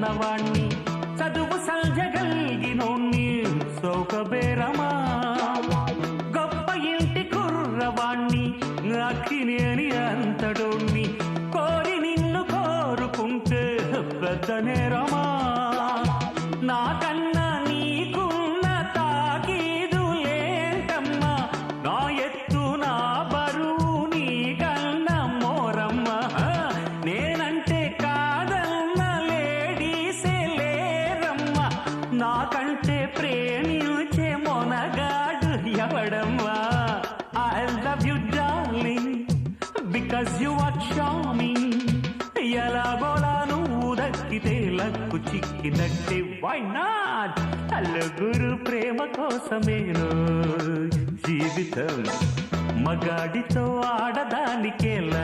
ఉన్నవాణ్ణి చదువు సంజగలిగినోణ్ణి సౌకబేరమా గొప్ప ఇంటి కుర్రవాణ్ణి అక్కినేని అంతడోణ్ణి కోరి నిన్ను కోరుకుంటే పెద్ద నేరమా నాకన్నా నీకున్న తాకీదు లేంటమ్మా నా ఎత్తు నా బరువు నీకన్నా మోరమ్మా నేనంటే కాదన్న లేడీసే లేరమ్మా నాకంటే ప్రేమించే Monagadu ఎవడమ్మా I love you darling because you are charming ఎలాగోలా నువ్వు దక్కితే లక్కు చిక్కినట్టే why not నలుగురు ప్రేమ కోసమేనో జీవితం మగాడితో ఆడదానికేలా